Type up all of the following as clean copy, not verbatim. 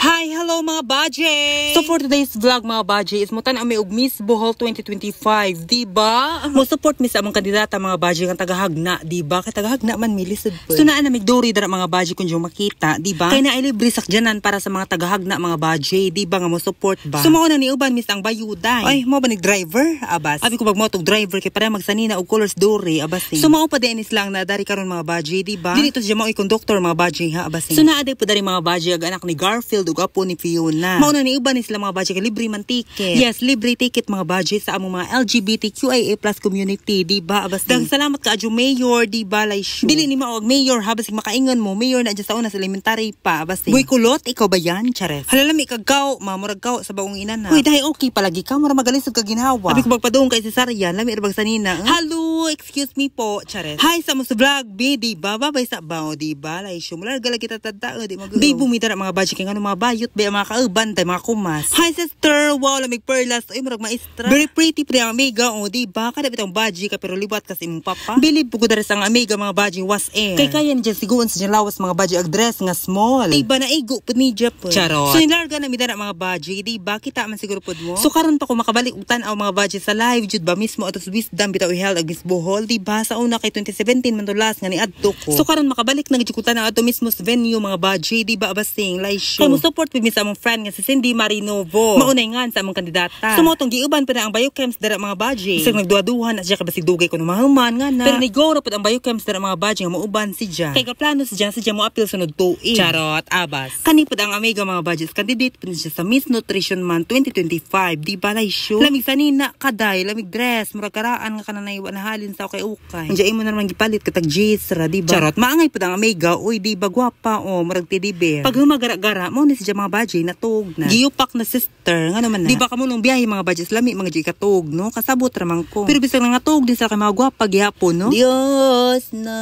Hi, hello mga baje! So for today's vlog mga baje is mutan ami og Miss Bohol 2025, di ba? Mo support mi sa among kandidata mga baje nga tagahagna, di ba? Kay tagahagna man mi lisod po. So naa na migdori dara mga baje kun yung makita, di ba? Kay naa libre sakjanan para sa mga tagahagna mga baje, di ba nga mo support ba? So mao na ni uban miss ang bayuday. Ay, mo ba ni driver? Abas. Abi ko bagmo tog driver kay para magsanina og colors dori, abas. So mao pa din is lang na dari karon mga baje, di ba? Dili to siya mao conductor mga baje ha, abas. So naa po dari mga baje ag anak ni Garfield ug apo ni Fiona. Mao na ni uban sila mga baje kay libre man ticket. Yes, libre ticket mga baje sa among mga LGBTQIA+ community, di ba? Abas. Dang salamat ka adyo mayor, di ba? Laisyo. Dili ni mao og mayor ha basig makaingon mo, mayor na adyo sa una sa elementary pa, abas. Boy kulot, ikaw ba yan? Chares. Halalami kagaw, mamurag gaw sa baong ina na. Uy, dai okay palagi ka, mura magalisod ka ginhawa. Abi ko magpadung kay Cesarian, lami ra bag sanina. Hello, excuse me po, Chares. Hi sa mo sa vlog, be, di ba? Babay sa bao, di ba? Laisyo. Mula gala kita tadtao, di mag. Be, bumita na mga baje kay ngano mga bayot, be mga kauban tay mga kumas. Hi sister, wow, lamig perlas, ay murag maestra. Very pretty pre ang amiga, oh, di ba? Kada bitong baje ka pero libat kasi imong papa. Bilib po ko dari sang amiga mga baje was air. Kay kaya ni dyan siguon sa dyan lawas mga baje ag dress nga small. Di ba na igo po ni Japon? Charot. So nilarga na midara mga baje, di ba? Kita man siguro pod mo. So karon pa ko makabalik utan aw mga baje sa live jud ba mismo atos wisdom bitaw iheld ag Miss Bohol, di ba? Sa una kay 2017 man tulas nga ni adto ko. So karon makabalik na gikutan na ato mismo sa venue mga baje, di ba? Abasing live show. Kay mo support mi sa among friend nga si Cindy Marinovo. Maunay nga sa among kandidata. So mo tong giuban pa na ang biochems dara mga baje. Isang nagduha-duhan at siya kabasig dugay ko mahuman nga na. Pero nigoro pud ang biochems dara mga baje nga mauban si Jan. Kay kaplano si Jan mo appeal sunod tuig. Charot, abas. Kani pud ang amiga mga baje candidate pud siya sa Miss Nutrition Month 2025, di ba laisyo? Lamig sanina kaday, lamig dress, murag karaan nga kananay wa nahalin sa okay ukay. Enjoy mo na naman gipalit katag jisra, di ba? Charot, maangay pud ang amiga, uy di ba gwapa o murag teddy bear. Pag humagara-gara mo ni si mga baje natug na. Giyupak na sister, nga naman na. Di ba kamo nung biyahe mga baje lami mga di katug, no? Kasabot ramang ko. Pero bisag nga tug din sa kay mga gwapa gyapon, no? Dios na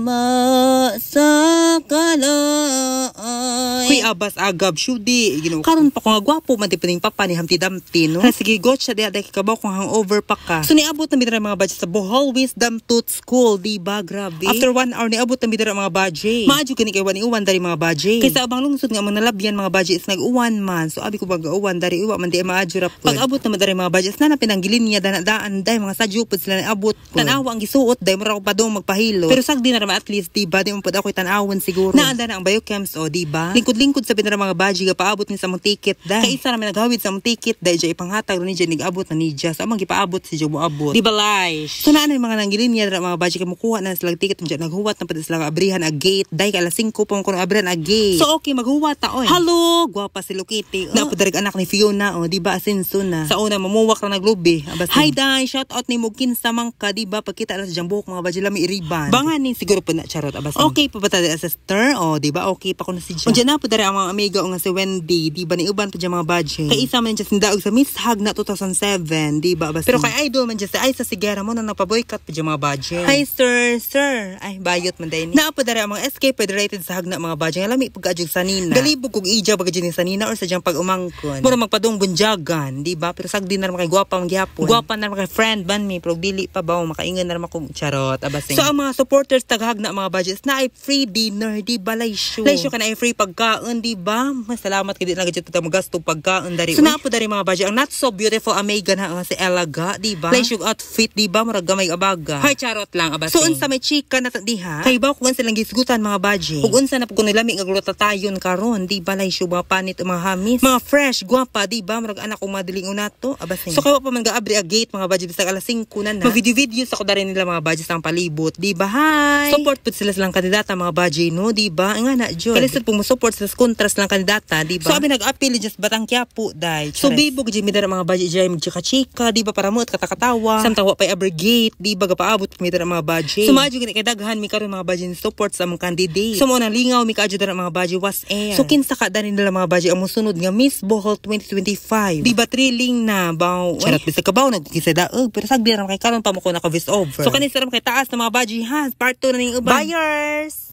masakalay. Kuy abas agab syudi Ginoo. Karon pa ko nga gwapo man tipening papa ni Humpty Dumpty, no? Sige got siya diha kabaw kung hangover pa ka. So niabot na midra mga baje sa Bohol Wisdom Tooth School, di ba? Grabe. After 1 hour niabot na midra mga baje. Maadyo kini kay wani uwan dari mga baje. Kaysa abang lungsod nga mga nalabyan mga baje is nag-uwan man. So abi ko bag-uwan dari uwa man di maadyo ra pud. Pag abot na madari mga baje na pinanggilin niya daan day mga sadyo pud sila abot pud. Tanawa ang gisuot day mura ko pa dong magpahilo. Pero sagdi na ra at least di ba di mo pud ako tanawon siguro. Naanda na ang biochems o di ba? Lingkod-lingkod sa pinara mga baje ga paabot ni sa mong ticket day. Kay isa ra man naghawid sa mong ticket day jay ipanghatag ni jay nigabot na ni Jess. Amang gipaabot si Jobo abot. Di ba lies? So naa na mga nanggilin niya mga baje kay mukuha na sila ticket mo naghuwat na pud sila abrihan ag gate day kay alas 5 pa mo kuno abrihan ag gate. So okay maghuwat ta oy. Hello, gwapa si Lukiti. Napudarig anak ni Fiona, o, di ba asinso na. Sa una, mamuwak na naglubi. Hi, Day, shout out ni Mugkin sa mangka, di ba? Pagkita na sa jambok, mga bajilami iriban. Banganin, siguro po na, charot, abas. Okay pa ba tayo sister? O, di ba? Okay pa ko na si Jan. O, dyan na po dari ang mga amiga o nga si Wendy, di ba? Niuban po dyan mga baje. Kay isa man dyan sindaog sa Miss Hag na 2007, di ba? Abas. Pero kay idol man dyan sa Aisa Sigera mo na napaboycott po dyan mga baje. Hi, sir. Ay, bayot man dahil. Na po dari ang mga SK Federated sa Hag na mga baje. Lami pagkaadjog sa Nina. Galibog kong ija baga dyan sa Nina or sa dyan pag umangkon. Mura magpadong bunjagan, di ba? Pero sagdi na naman kay gwapa mangyapon. Gwapa na naman kay friend ban mi, pero dili pa ba makaingan na naman kong charot, abasing. So ang mga supporters taghag na mga budgets na ay free dinner, di ba? Laisyo ka na ay free pagkaon, di ba? Masalamat kay di na gadget ta magasto pagkaon dari. So napo dari mga budget ang not so beautiful amiga na nga si Elaga, di ba? Laisyo outfit, di ba? Murag gamay abaga. Hay charot lang abasing. So unsa may chika na diha? Kay ba kung silang gisgutan mga budget. Ug unsa na pud nilami nga glutatayon karon, di ba? Laisyo mga panit mga hamis. Mga fresh, gwapa, di ba? Marag anak kong madaling unato, abasing. So kawa pa man gaabri a gate mga budget bisag alas 5 na na. Mag-video sa ko dari nila mga budget ang palibot, di ba? Hi. Support pud sila silang kandidata mga budget, no, di ba? Nga na jud. Kalisod po mo support sa contrast lang kandidata, di ba? So abi nag-appeal just Batang Quiapo dai. So bibog jud midara mga budget jay magchika-chika, di ba? Para mo at katakatawa. Samtawa pa abri gate, di ba? Gapaabot midara mga budget. So madyo gani kay daghan mi karon mga budget support sa mga candidate. So mo na lingaw mi kaadyo dara mga budget was air. So kinsa ka dani nila mga budget ang sunod nga Miss Bohol 2025. Di ba thrilling na baw? Charot bisag kabaw nagkisada pero sagdi ra kay karon pa mo ko naka voice over. So kanisa ra kay taas na mga baji ha. Part 2 na ning ubay. Buyers.